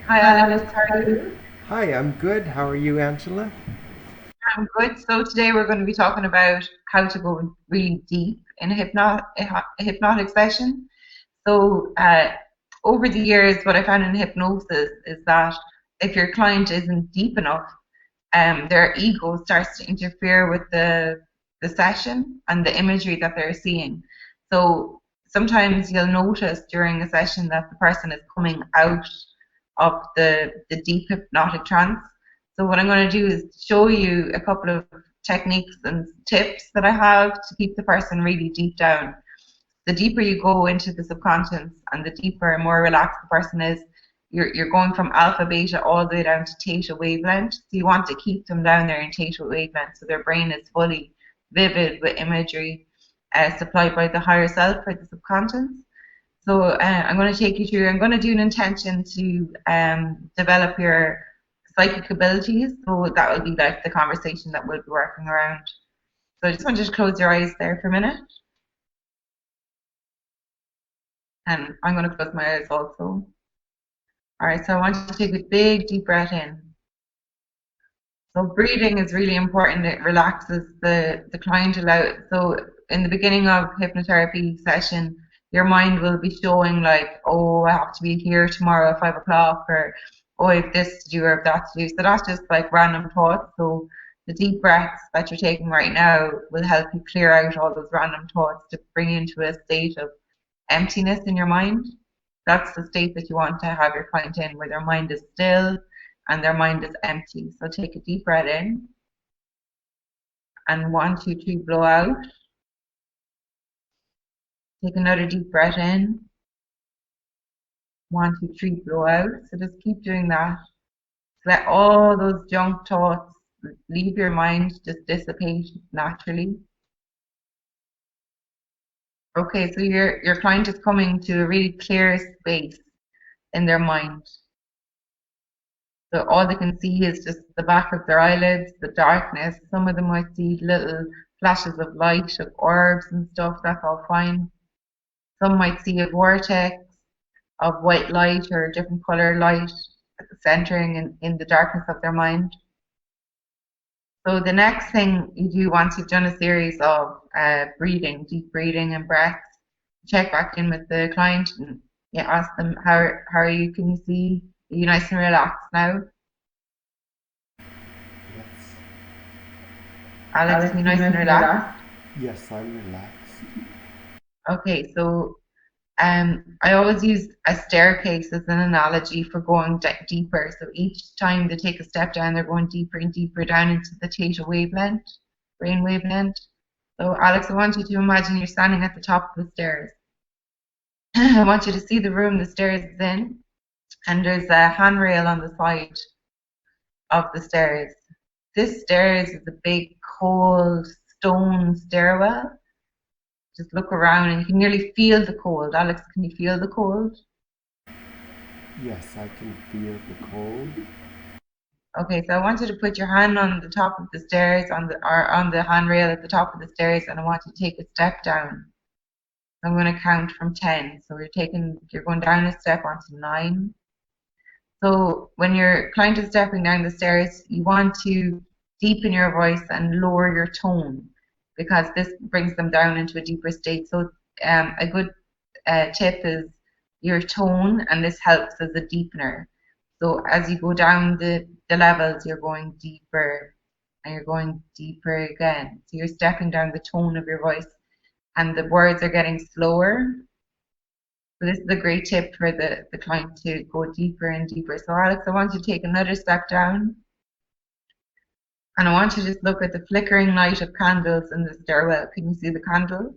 Hi Hi, Alex, Alex. how are How are you? you? Hi, I'm good. How are you, Angela? I'm good. So today we're going to be talking about how to go really deep in a hypnotic session. So over the years, what I found in hypnosis is that if your client isn't deep enough, their ego starts to interfere with the session and the imagery that they're seeing. So sometimes you'll notice during a session that the person is coming out of the deep hypnotic trance. So what I'm going to do is show you a couple of techniques and tips that I have to keep the person really deep down. The deeper you go into the subconscious and the deeper and more relaxed the person is, you're going from alpha, beta, all the way down to theta wavelength. So you want to keep them down there in theta wavelength so their brain is fully vivid with imagery supplied by the higher self or the subconscious. So I'm going to take you through, I'm going to do an intention to develop your psychic abilities. So that will be like the conversation that we'll be working around. So I just want you to close your eyes there for a minute. And I'm going to close my eyes also. All right, so I want you to take a big deep breath in. So breathing is really important. It relaxes the client out. So in the beginning of hypnotherapy session, your mind will be showing like, oh, I have to be here tomorrow at 5 o'clock, or oh, I have this to do or I have that to do. So that's just like random thoughts. So the deep breaths that you're taking right now will help you clear out all those random thoughts to bring you into a state of emptiness in your mind. That's the state that you want to have your client in, where their mind is still and their mind is empty. So take a deep breath in and 1, 2, 3, blow out. Take another deep breath in. 1, 2, 3, blow out. So just keep doing that. Let all those junk thoughts leave your mind, just dissipate naturally. Okay, so your client is coming to a really clear space in their mind. So all they can see is just the back of their eyelids, the darkness. Some of them might see little flashes of light, of orbs and stuff. That's all fine. Some might see a vortex of white light or different color light centering in the darkness of their mind. So the next thing you do once you've done a series of breathing, deep breathing and breaths, check back in with the client and ask them how are you? Can you see? Are you nice and relaxed now? Yes. Alex, can Alex, you you nice and nice and relaxed? relaxed? Yes, I'm relaxed. Okay, so I always use a staircase as an analogy for going deeper. So each time they take a step down, they're going deeper and deeper down into the theta wavelength, brain wavelength. So Alex, I want you to imagine you're standing at the top of the stairs. I want you to see the room the stairs is in, and there's a handrail on the side of the stairs. This stairs is a big cold stone stairwell. Just look around and you can nearly feel the cold. Alex, can you feel the cold? Yes, I can feel the cold. Okay, so I want you to put your hand on the top of the stairs, on the handrail at the top of the stairs, and I want you to take a step down. I'm going to count from 10. So you're going down a step onto 9. So when your client is stepping down the stairs, you want to deepen your voice and lower your tone because this brings them down into a deeper state. So a good tip is your tone, and this helps as a deepener. So as you go down the levels, you're going deeper and you're going deeper again. So you're stepping down the tone of your voice and the words are getting slower. So this is a great tip for the client to go deeper and deeper. So Alex, I want you to take another step down and I want you to just look at the flickering light of candles in the stairwell. Can you see the candles?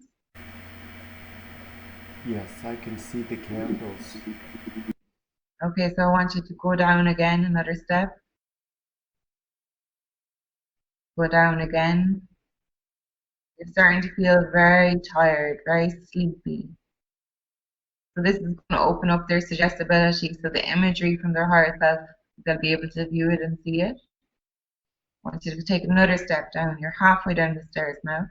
Yes, I can see the candles. Okay, so I want you to go down again, another step. Go down again. You're starting to feel very tired, very sleepy. So this is going to open up their suggestibility. So the imagery from their higher self, they'll be able to view it and see it. I want you to take another step down. You're halfway down the stairs now.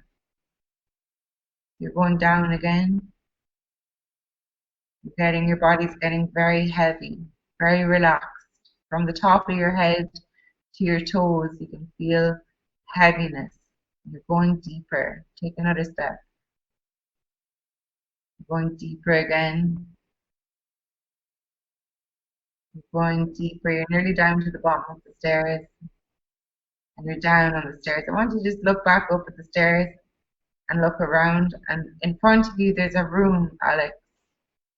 You're going down again. Your body's getting very heavy, very relaxed. From the top of your head to your toes, you can feel heaviness. You're going deeper. Take another step. You're going deeper again. You're going deeper. You're nearly down to the bottom of the stairs. And you're down on the stairs. I want you to just look back up at the stairs and look around. And in front of you, there's a room, Alex.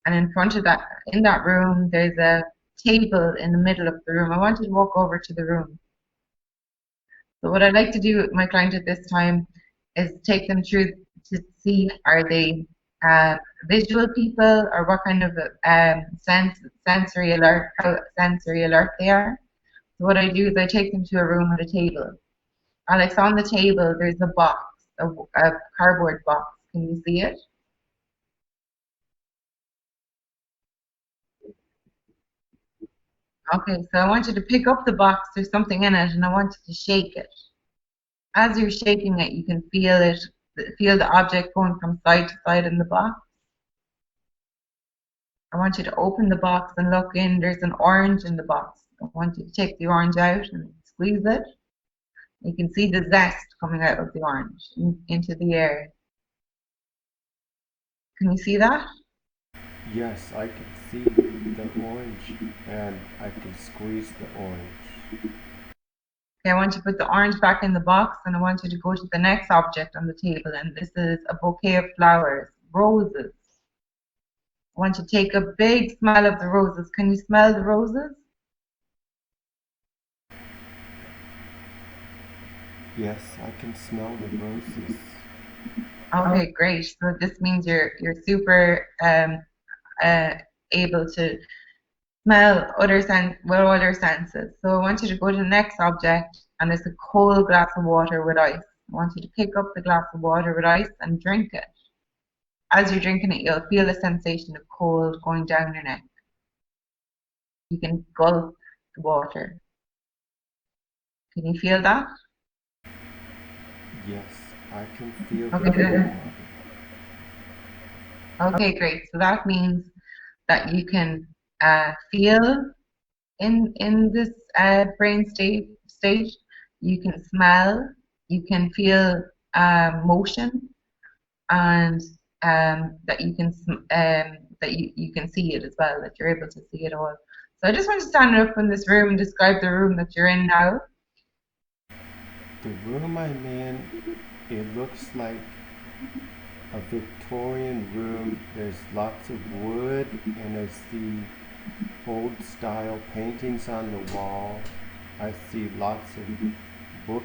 And in front of that, in that room, there's a table in the middle of the room. I want you to walk over to the room. So what I'd like to do with my client at this time is take them through to see, are they uh, visual people, or what kind of sensory alert, how sensory alert they are. So what I do is I take them to a room with a table. Alex, on the table there's a box, a cardboard box. Can you see it? Okay, so I want you to pick up the box. There's something in it, and I want you to shake it. As you're shaking it, you can feel it, feel the object going from side to side in the box. I want you to open the box and look in. There's an orange in the box. I want you to take the orange out and squeeze it. You can see the zest coming out of the orange into the air. Can you see that? Yes, I can see the orange and I can squeeze the orange. Okay, I want you to put the orange back in the box, and I want you to go to the next object on the table, and this is a bouquet of flowers, roses. I want you to take a big smell of the roses. Can you smell the roses? Yes, I can smell the roses. Okay, great. So this means you're super uh, able to smell other senses. So I want you to go to the next object, and it's a cold glass of water with ice. I want you to pick up the glass of water with ice and drink it. As you're drinking it, you'll feel a sensation of cold going down your neck. You can gulp the water. Can you feel that? Yes, I can feel the Okay, cold good. water. Okay, great. So that means that you can feel in this brain state. You can smell. You can feel motion, and that you can you can see it as well. That you're able to see it all. So I just want to stand up in this room and describe the room that you're in now. The room I'm in, it looks like a Victorian room. There's lots of wood and I see old style paintings on the wall. I see lots of book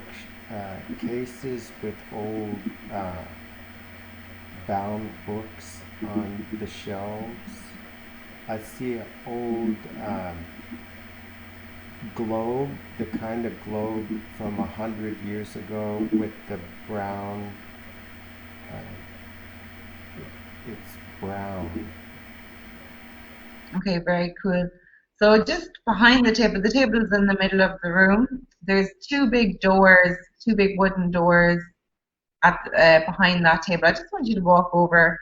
cases with old bound books on the shelves. I see an old globe, the kind of globe from 100 years ago with the brown. It's brown. Okay, very cool. So just behind the table is in the middle of the room. There's two big doors, two big wooden doors at behind that table. I just want you to walk over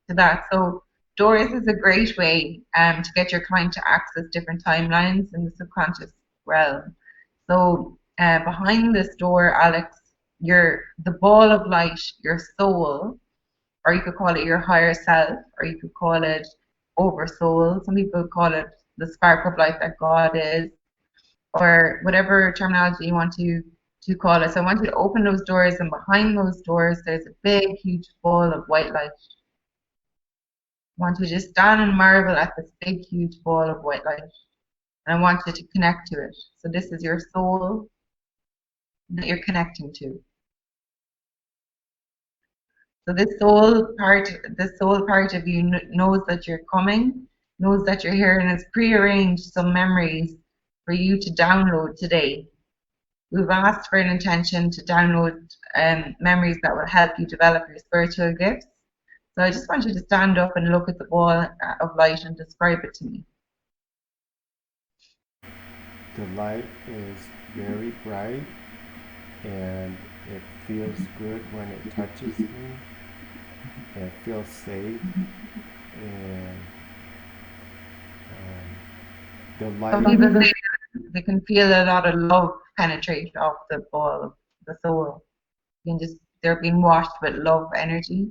to that. So doors is a great way to get your client to access different timelines in the subconscious realm. So behind this door, Alex, the ball of light, your soul, or you could call it your higher self, or you could call it oversoul. Some people call it the spark of light that God is, or whatever terminology you want to call it. So I want you to open those doors, and behind those doors, there's a big, huge ball of white light. I want you to just stand and marvel at this big, huge ball of white light, and I want you to connect to it. So this is your soul that you're connecting to. So this soul part of you knows that you're coming, knows that you're here, and has prearranged some memories for you to download today. We've asked for an intention to download memories that will help you develop your spiritual gifts. So I just want you to stand up and look at the ball of light and describe it to me. The light is very bright and it feels good when it touches me. It feels safe and the Some light. people say they can feel a lot of love penetrate off the ball of the soul. You can just they're being washed with love energy.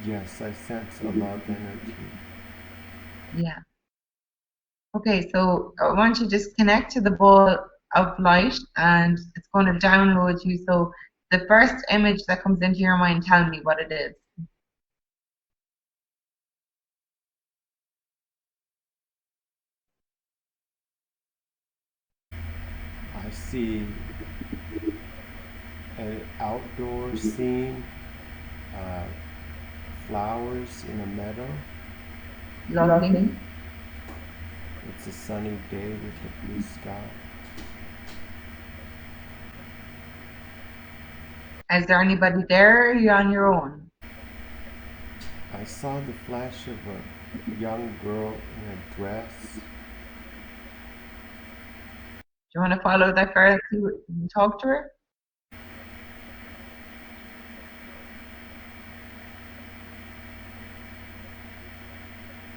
Yes, I sense a love energy. Yeah. Okay, so I want you to just connect to the ball of light and it's going to download you. So the first image that comes into your mind, tell me what it is. I see an outdoor scene, uh, flowers in a meadow. Lovely. It's a sunny day with a blue sky. Is there anybody there or are you on your own? I saw the flash of a young girl in a dress. Do you want to follow that girl and talk to her?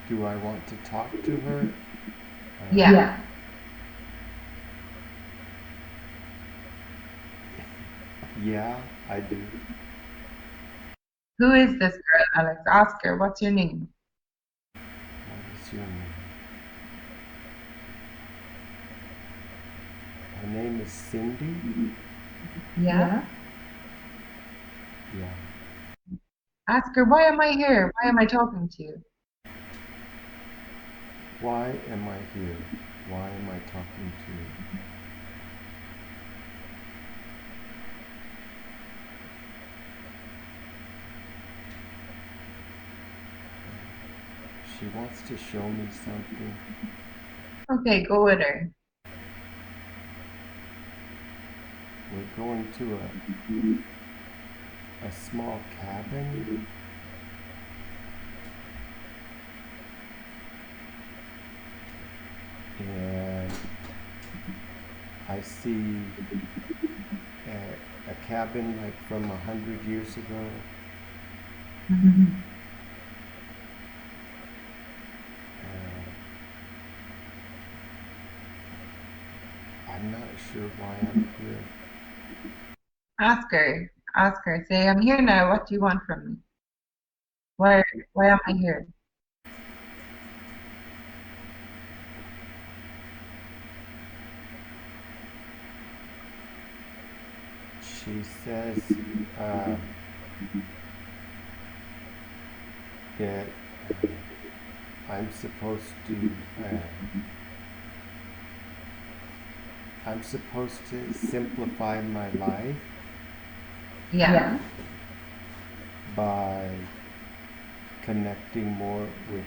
Do I want to talk to her? Yeah. Yeah. Yeah, I do. Who is this girl, Alex? Ask her, what's your name? What is your name? Her name is Cindy. Yeah. Yeah. Yeah. Ask her, why am I here? Why am I talking to you? Why am I here? Why am I talking to you? She wants to show me something. Okay, go with her. We're going to a small cabin. And I see a cabin like from 100 years ago. Mhm. Uh, I'm not sure why I'm here. Ask her. Ask her. Say, I'm here now. What do you want from me? Why, why am I here? She says uh, that I'm supposed to I'm supposed to simplify my life Yeah. Yeah. by connecting more with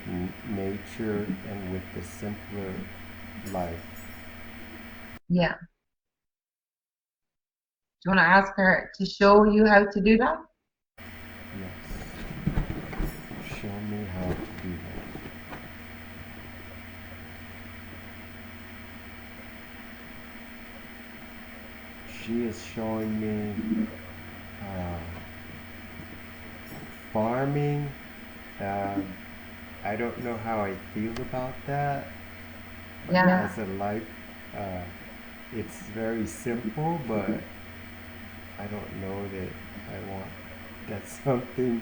nature and with the simpler life. Yeah. Do you want to ask her to show you how to do that? Yes. Show me how to do that. She is showing me uh, farming. Um, I don't know how I feel about that. Yeah. As a life, uh, it's very simple, but I don't know that I want. That's something.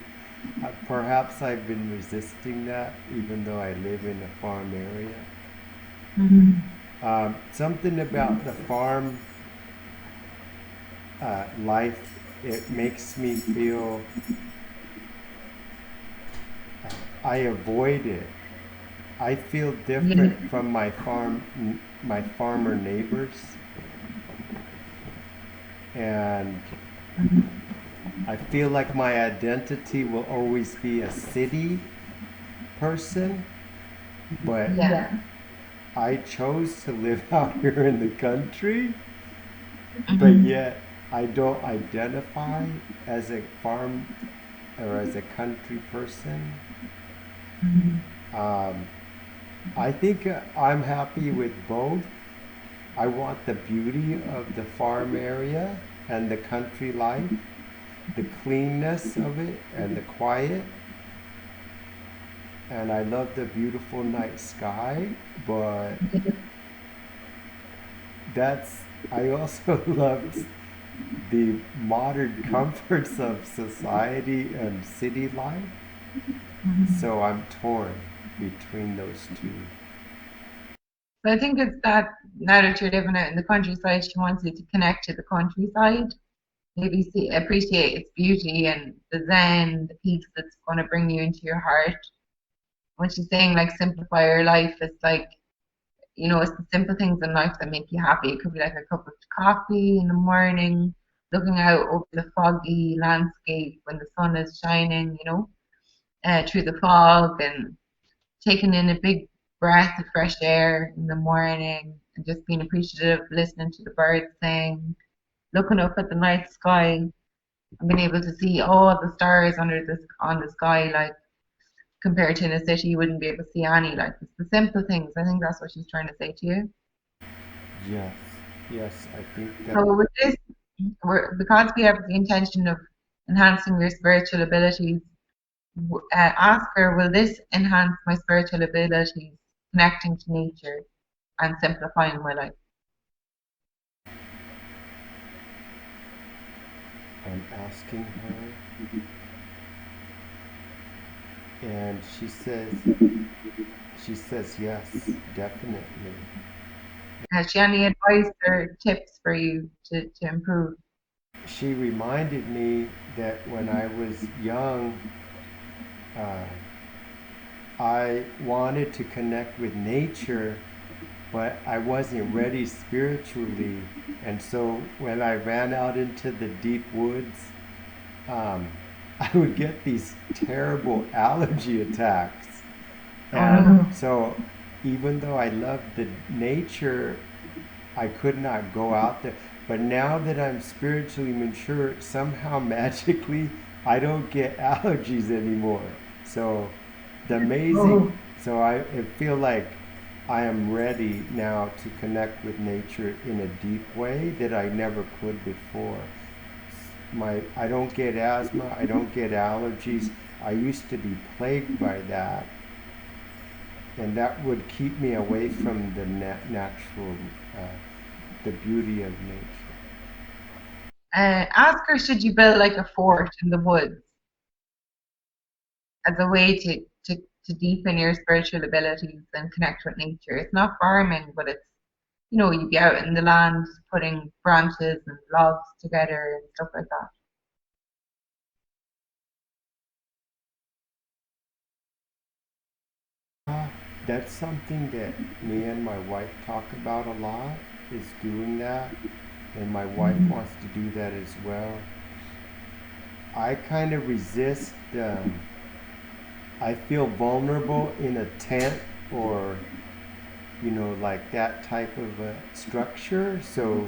Perhaps I've been resisting that, even though I live in a farm area. Mhm. Something about the farm life, it makes me feel I avoid it. I feel Yeah. different from my farmer neighbors, and Mhm. I feel like my identity will always be a city person, but Yeah. yeah. I chose to live out here in the country, but Mhm. yet I don't identify as a farm or as a country person. Mhm. Um, I think I'm happy with both. I want the beauty of the farm area and the country life, the cleanness of it and the quiet. And I love the beautiful night sky, but that's I also loved the modern comforts of society and city life. Mhm. So I'm torn between those two. But I think it's that now that you're living out in the countryside, she wants you to connect to the countryside, maybe see, appreciate its beauty and the zen, the peace that's going to bring you into your heart. When she's saying like simplify your life, it's like, it's the simple things in life that make you happy. It could be like a cup of coffee in the morning, looking out over the foggy landscape when the sun is shining, through the fog, and taking in a big breath of fresh air in the morning and just being appreciative, listening to the birds sing, looking up at the night sky and being able to see all the stars under this on the sky, like compared to in a city you wouldn't be able to see any. Like it's the simple things. I think that's what she's trying to say to you. Yes, yes, I think that. So with this, because we have the intention of enhancing your spiritual abilities, ask her, will this enhance my spiritual abilities, connecting to nature and simplifying my life? I'm asking her, and she says yes, definitely. Has she any advice or tips for you to improve? She reminded me that when I was young, uh, I wanted to connect with nature, but I wasn't ready spiritually. And so when I ran out into the deep woods, um, I would get these terrible allergy attacks. Oh And no. so even though I loved the nature, I could not go out there. But now that I'm spiritually mature, somehow magically I don't get allergies anymore. So the amazing, Oh. so I feel like I am ready now to connect with nature in a deep way that I never could before. I don't get asthma, I don't get allergies. I used to be plagued by that, and that would keep me away from the natural, uh, the beauty of nature. Ask her, should you build like a fort in the woods as a way to deepen your spiritual abilities and connect with nature? It's not farming, but it's, you'd be out in the land putting branches and logs together and stuff like that. Uh, that's something that me and my wife talk about a lot, is doing that, and my wife wants to do that as well. I kind of resist. I feel vulnerable in a tent or like that type of a structure. So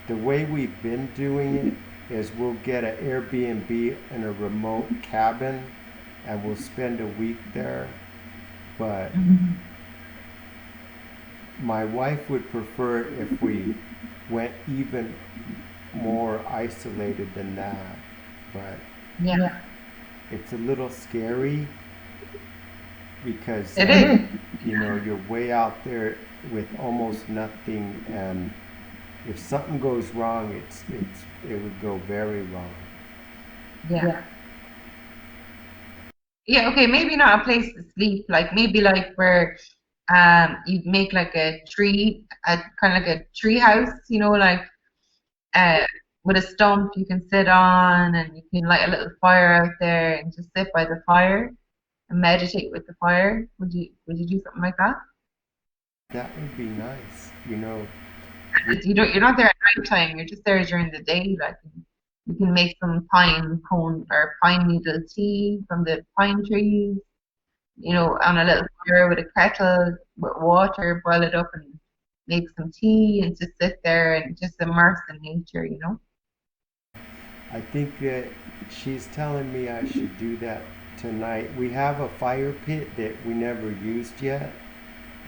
the way we've been doing it is we'll get an Airbnb in a remote cabin and we'll spend a week there. But my wife would prefer if we went even more isolated than that. But Yeah, it's a little scary because it is. you're way out there with almost nothing, and if something goes wrong, it would go very wrong. Yeah. Yeah, okay, maybe not a place to sleep, like maybe like where you'd make like a kind of like a tree house, like uh with a stump you can sit on and you can light a little fire out there and just sit by the fire and meditate with the fire. Would you do something like that? That would be nice. You're not there at night time, you're just there during the day, like you can make some pine cone or pine needle tea from the pine trees, on a little fire with a kettle with water, boil it up and make some tea and just sit there and just immerse in nature. I think that she's telling me I should do that tonight. We have a fire pit that we never used yet,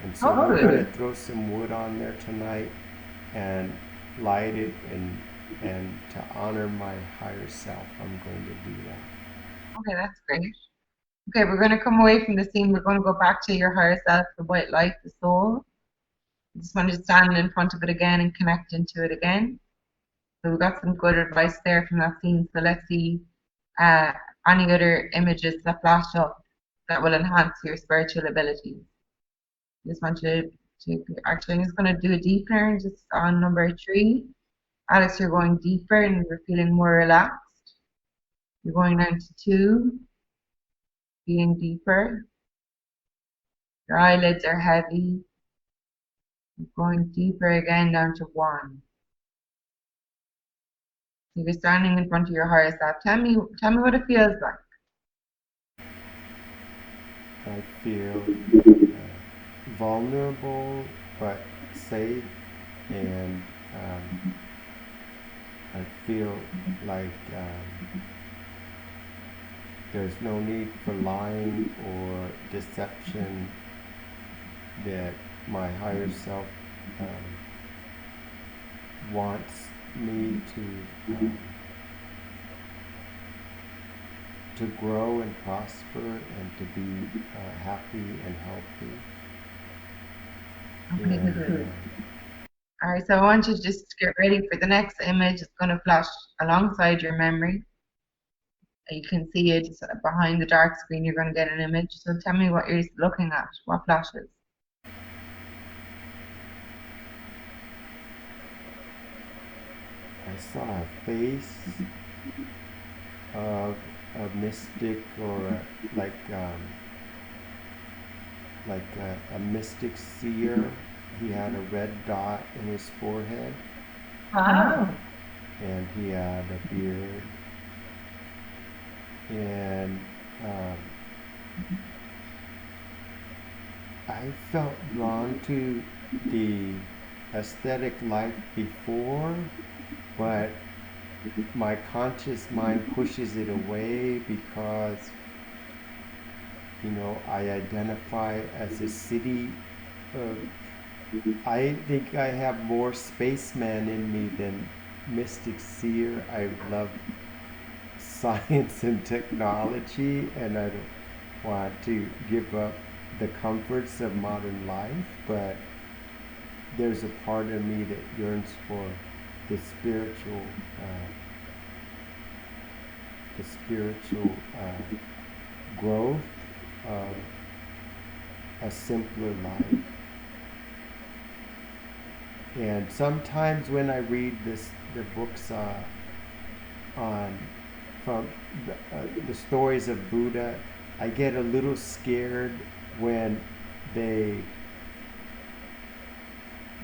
and so Oh, we're going to good. throw some wood on there tonight and light it, and to honor my higher self, I'm going to do that. Okay, that's great. Okay, we're going to come away from the scene. We're going to go back to your higher self, the white light, the soul. You just want to stand in front of it again and connect into it again. So we got some good advice there from that scene. So let's see uh, any other images that flash up that will enhance your spiritual abilities. Just want you to actually, I'm just going to do a deepener just on number 3. Alex, you're going deeper and you're feeling more relaxed. You're going down to 2, being deeper. Your eyelids are heavy. You're going deeper again down to 1. So you're standing in front of your higher self. Tell me what it feels like. I feel vulnerable but safe, and I feel like there's no need for lying or deception, that my higher self wants me to grow and prosper and to be happy and healthy. Okay, And good. All right, so I want you to just get ready for the next image. It's going to flash alongside your memory. You can see it behind the dark screen. You're going to get an image. So tell me what you're looking at. What flashes? I saw a face of a mystic, or a mystic seer. He had a red dot in his forehead, Wow. and he had a beard, and um, I felt drawn to the aesthetic life before, but my conscious mind pushes it away because, I identify as a city. Uh, I think I have more spaceman in me than mystic seer. I love science and technology, and I don't want to give up the comforts of modern life, but there's a part of me that yearns for the spiritual, uh, the spiritual growth of a simpler life. And sometimes when I read the books on from the stories of Buddha, I get a little scared when they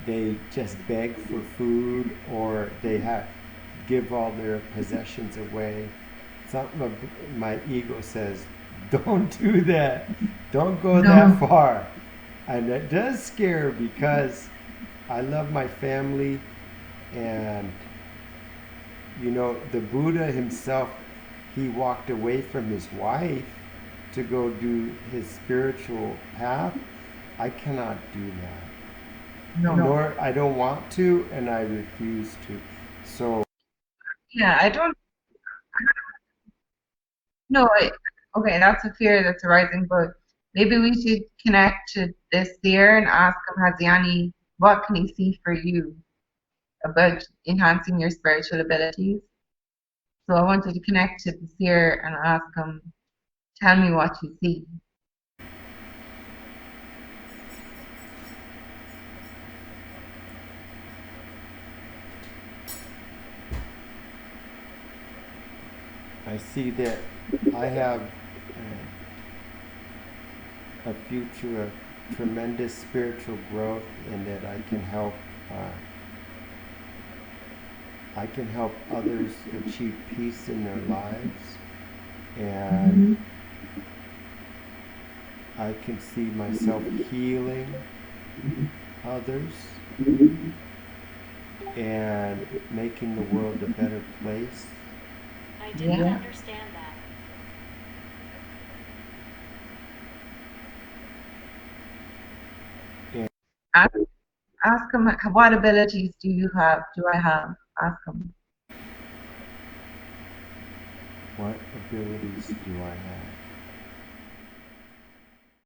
they just beg for food, or they have give all their possessions away. Something of my ego says, "Don't do that. Don't go that far," and it does scare, because I love my family, and the Buddha himself, he walked away from his wife to go do his spiritual path. I cannot do that. No. Nor I don't want to, and I refuse to. So Yeah, I don't know. Okay, that's a fear that's arising, but maybe we should connect to this fear and ask him, has he any, what can he see for you about enhancing your spiritual abilities? So I wanted to connect to the seer and ask him, tell me what you see. I see that I have a future of tremendous spiritual growth, and that uh, I can help others achieve peace in their lives, and I can see myself healing others and making the world a better place. I didn't understand that. And Ask, ask him, what abilities do you have? Do I have? Ask him. what abilities do I have?